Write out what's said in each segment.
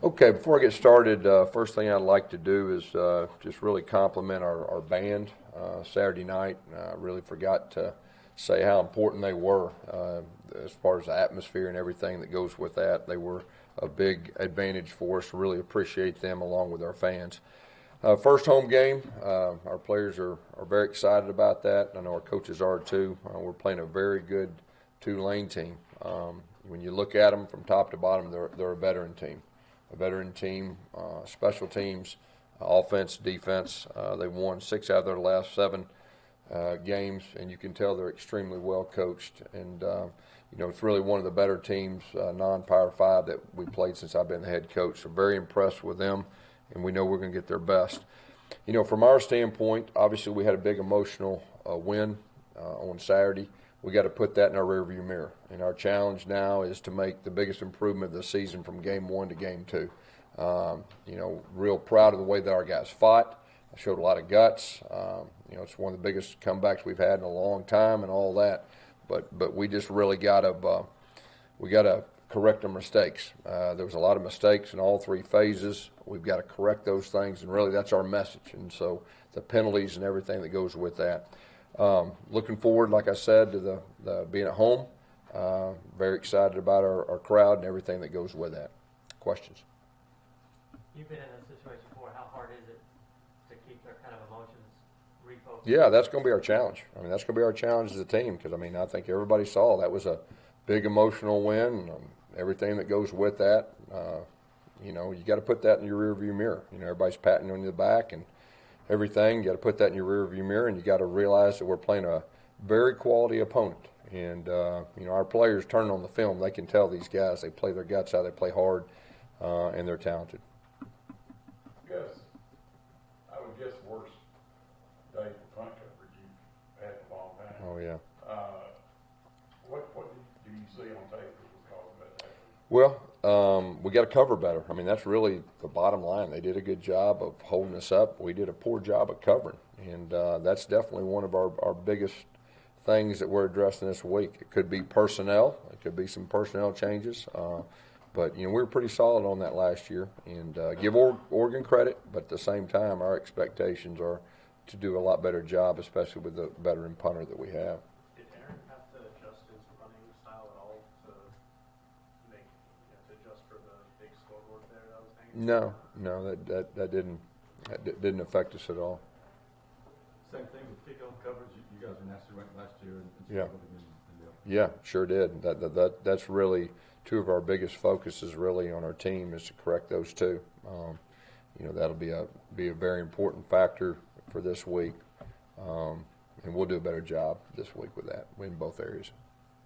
Okay, before I get started, first thing I'd like to do is just really compliment our band Saturday night. I really forgot to say how important they were as far as the atmosphere and everything that goes with that. They were a big advantage for us. Really appreciate them along with our fans. First home game, our players are very excited about that. I know our coaches are too. We're playing a very good Tulane team. When you look at them from top to bottom, they're a veteran team. A veteran team, special teams, offense, defense. They've won 6 out of their last 7 games, and you can tell they're extremely well coached. And it's really one of the better teams, non-Power 5, that we played since I've been the head coach. So very impressed with them, and we know we're going to get their best. From our standpoint, obviously we had a big emotional win on Saturday. We got to put that in our rearview mirror. And our challenge now is to make the biggest improvement of the season from game 1 to game 2. Real proud of the way that our guys fought. Showed a lot of guts. It's one of the biggest comebacks we've had in a long time and all that. But we just really got to correct our mistakes. There was a lot of mistakes in all 3 phases. We've got to correct those things, and really that's our message. And so the penalties and everything that goes with that. Looking forward, like I said, to the being at home. Very excited about our crowd and everything that goes with that. Questions? You've been in a situation before. How hard is it to keep their kind of emotions refocused? Yeah, that's going to be our challenge. That's going to be our challenge as a team because, I think everybody saw that was a big emotional win. Everything that goes with that. You got to put that in your rearview mirror. Everybody's patting on the back and everything. You got to put that in your rearview mirror, and you got to realize that we're playing a very quality opponent. And our players turn on the film. They can tell these guys they play their guts out. They play hard, and they're talented. Yes, I would guess the worst day for punt coverage you've had in a long time. Oh yeah. What do you see on tape that was causing that to happen? Well, we got to cover better. That's really the bottom line. They did a good job of holding us up. We did a poor job of covering, and that's definitely one of our biggest things that we're addressing this week. It could be personnel. It could be some personnel changes. But we were pretty solid on that last year, and give Oregon credit. But at the same time, our expectations are to do a lot better job, especially with the veteran punter that we have. Did Aaron have to adjust his running style at all to make to adjust for the big scoreboard there that was hanging? No, that didn't affect us at all. Same thing with kickoff coverage. You guys were nasty ranked last year, and Yeah. in Yeah, sure did. That's really 2 of our biggest focuses really on our team is to correct those 2. That'll be a very important factor for this week, and we'll do a better job this week with that in both areas.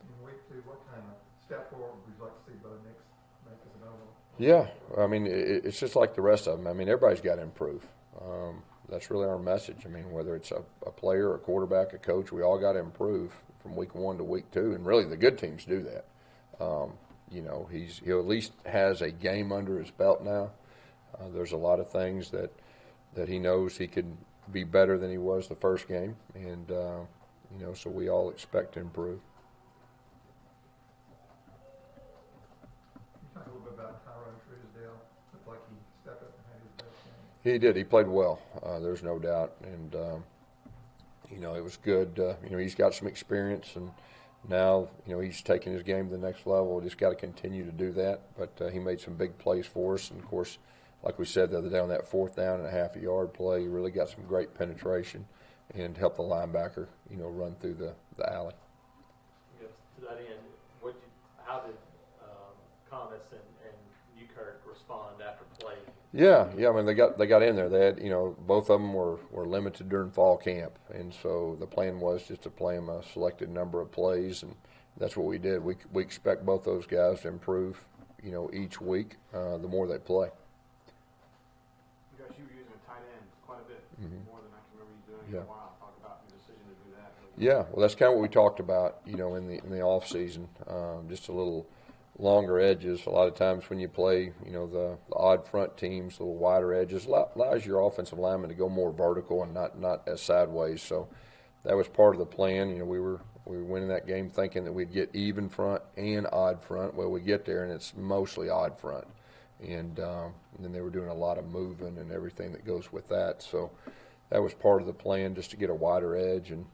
In week 2, what kind of step forward would you like to see Bo Nix make as an overall? Yeah, it's just like the rest of them. Everybody's got to improve. That's really our message. Whether it's a player, a quarterback, a coach, we all got to improve from week 1 to week 2, and really the good teams do that. He at least has a game under his belt now. There's a lot of things that he knows he could be better than he was the first game, and so we all expect to improve. Can you talk a little bit about Tyrone Truesdale? Looked like he stepped up and had his best game. He did. He played well. There's no doubt, and it was good. He's got some experience, and now he's taking his game to the next level. Just got to continue to do that. But he made some big plays for us, and of course, like we said the other day on that 4th down and a half-a-yard play, he really got some great penetration and helped the linebacker, run through the alley. Yes, to that end, how did Thomas and Newkirk respond after play? Yeah. They got in there. They had, both of them were limited during fall camp, and so the plan was just to play them a selected number of plays, and that's what we did. We expect both those guys to improve, each week the more they play. You guys, you were using a tight end quite a bit more than I can remember you doing in a while. Talk about your decision to do that. Yeah, well, that's kind of what we talked about, in the off season. Just a little longer edges. A lot of times when you play, the odd front teams, a little wider edges, allows your offensive lineman to go more vertical and not as sideways. So that was part of the plan. We were winning that game thinking that we'd get even front and odd front. Well, we get there and it's mostly odd front, and then they were doing a lot of moving and everything that goes with that. So that was part of the plan, just to get a wider edge and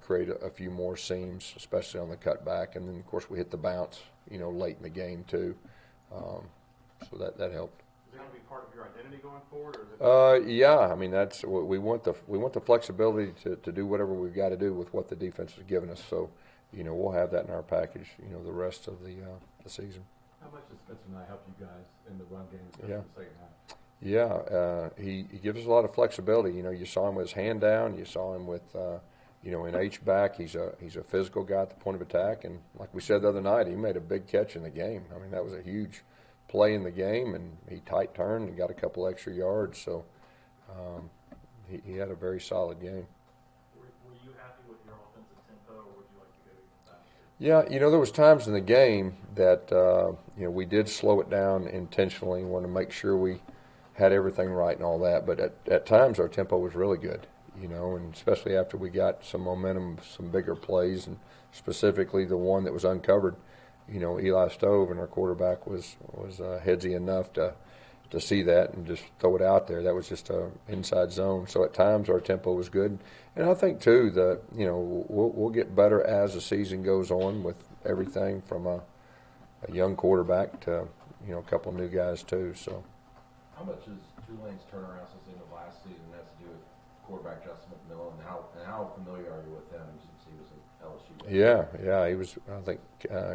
create a few more seams, especially on the cutback. And then, of course, we hit the bounce, late in the game too. So that helped. Is it going to be part of your identity going forward, or is it? Yeah, I mean that's what we want the flexibility to do whatever we've got to do with what the defense has given us. So, we'll have that in our package, the rest of the season. How much does Spencer and I help you guys in the run game, especially Yeah. in the second half? Yeah, he gives us a lot of flexibility. You saw him with his hand down. You saw him with, in H-back. He's a physical guy at the point of attack. And like we said the other night, he made a big catch in the game. I mean, that was a huge play in the game, and he tight turned and got a couple extra yards. So he had a very solid game. Were you happy with your offensive tempo, or would you like to go even faster? Yeah, there was times in the game that, we did slow it down intentionally. We wanted to make sure we had everything right and all that. But at times our tempo was really good, and especially after we got some momentum, some bigger plays, and specifically the one that was uncovered. Eli Stove and our quarterback was headsy enough to see that and just throw it out there. That was just a inside zone. So at times our tempo was good, and I think too that we'll get better as the season goes on with everything from a young quarterback to a couple of new guys too. So how much is Tulane's turnaround since the end of last season has to do with quarterback Justin McMillan, and how familiar are you with him since he was at LSU? Yeah, he was. I think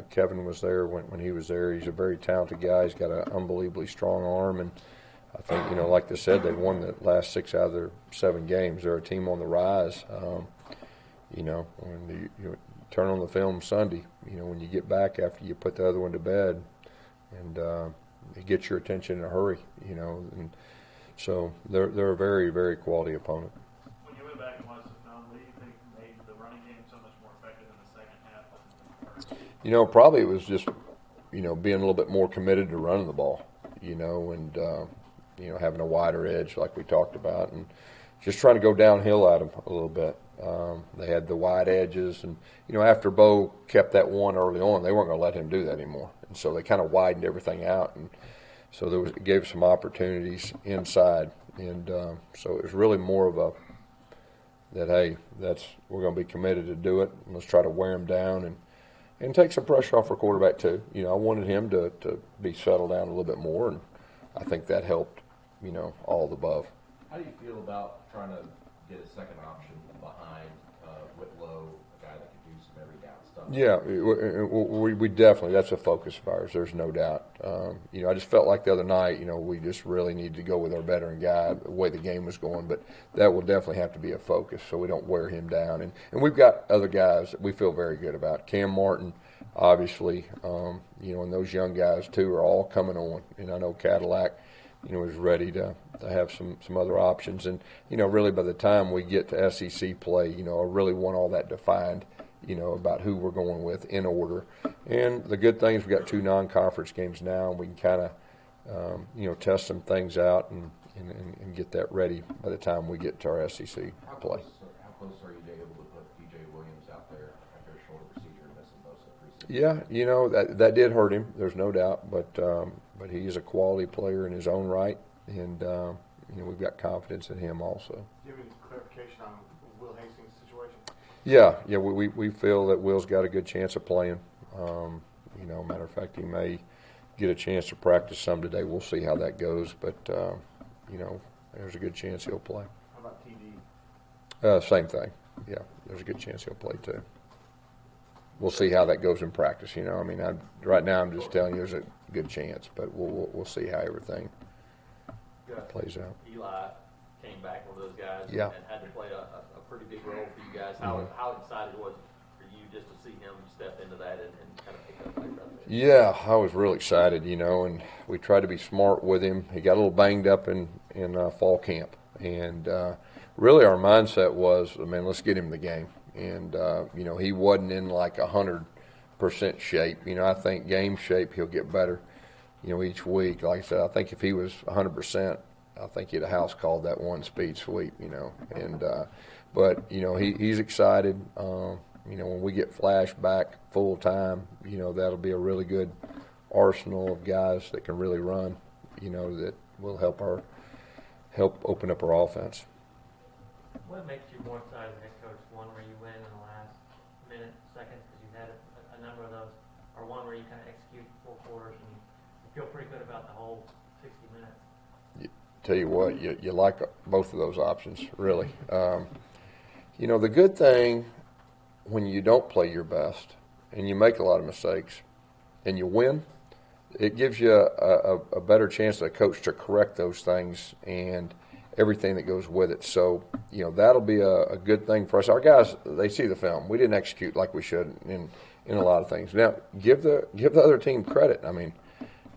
Kevin was there when he was there. He's a very talented guy. He's got an unbelievably strong arm, and I think like they said, they won the last 6 out of their 7 games. They're a team on the rise. When you turn on the film Sunday, when you get back after you put the other one to bed, and it gets your attention in a hurry, and so they're a very, very quality opponent. When you went back and watched the film, what do you think made the running game so much more effective in the second half than the first? Probably it was just, being a little bit more committed to running the ball, and, having a wider edge like we talked about, and just trying to go downhill at them a little bit. They had the wide edges, and, after Bo kept that one early on, they weren't going to let him do that anymore. And so they kind of widened everything out, and so it gave some opportunities inside. And so it was really more of hey, we're going to be committed to do it, and let's try to wear him down and take some pressure off our quarterback too. I wanted him to be settled down a little bit more, and I think that helped, all the above. How do you feel about trying to get a second option behind Whitlow, a guy that could do some every down stuff? Yeah, we definitely, that's a focus of ours. There's no doubt. I just felt like the other night, we just really needed to go with our veteran guy, the way the game was going. But that will definitely have to be a focus so we don't wear him down. And we've got other guys that we feel very good about. Cam Martin, obviously, and those young guys too are all coming on. And I know Cadillac, is ready to have some other options. And, really by the time we get to SEC play, I really want all that defined, about who we're going with in order. And the good thing is we got 2 non-conference games now, and we can kind of, test some things out and get that ready by the time we get to our SEC play. How close are you to able to put DJ Williams out there after a shoulder procedure and missing most of the preseason? Yeah, that did hurt him. There's no doubt, but he is a quality player in his own right, and we've got confidence in him also. Do you have any clarification on Will Hastings' situation? Yeah, we feel that Will's got a good chance of playing. Matter of fact, he may get a chance to practice some today. We'll see how that goes, but there's a good chance he'll play. How about TD? Same thing. Yeah, there's a good chance he'll play too. We'll see how that goes in practice. Right now I'm just telling you there's a good chance, but we'll see how everything plays out. Eli came back, one of those guys, Yeah. and had to play a pretty big role for you guys. How excited was it for you just to see him step into that and kind of pick up right there? Yeah, I was really excited, and we tried to be smart with him. He got a little banged up in fall camp, and really our mindset was, let's get him the game. And he wasn't in like 100% shape. I think game shape he'll get better, each week. Like I said, I think if he was 100%, I think he'd have house called that one speed sweep. And but he's excited. When we get flashback full time, that'll be a really good arsenal of guys that can really run, that will help open up our offense. What makes you more excited as head coach? One where you win in the last minute, seconds, because you've had a number of those, or one where you kind of execute 4 quarters and you feel pretty good about the whole 60 minutes? Tell you what, you like both of those options, really. The good thing when you don't play your best and you make a lot of mistakes and you win, it gives you a better chance as a coach to correct those things and everything that goes with it. So, that'll be a good thing for us. Our guys, they see the film. We didn't execute like we should in a lot of things. Now, give the other team credit. I mean,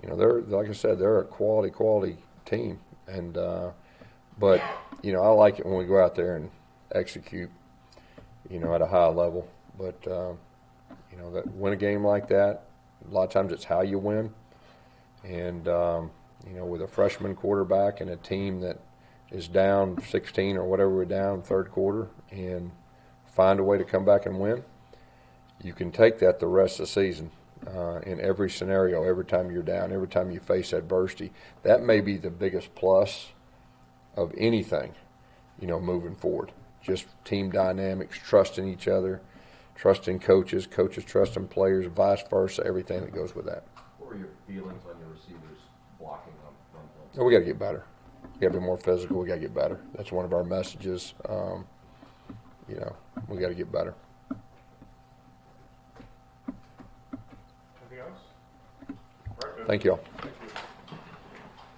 they're, like I said, they're a quality team. And but I like it when we go out there and execute, at a high level. But that win a game like that, a lot of times it's how you win. And with a freshman quarterback and a team that is down 16 or whatever we're down third quarter, and find a way to come back and win, you can take that the rest of the season. In every scenario, every time you're down, every time you face adversity, that may be the biggest plus of anything, moving forward. Just team dynamics, trusting each other, trusting coaches trusting players, vice versa, everything that goes with that. What were your feelings on your receivers blocking on run plays? Oh, we got to get better. We got to be more physical. We got to get better. That's one of our messages. We got to get better. Anything else? All right, good. Thank you all.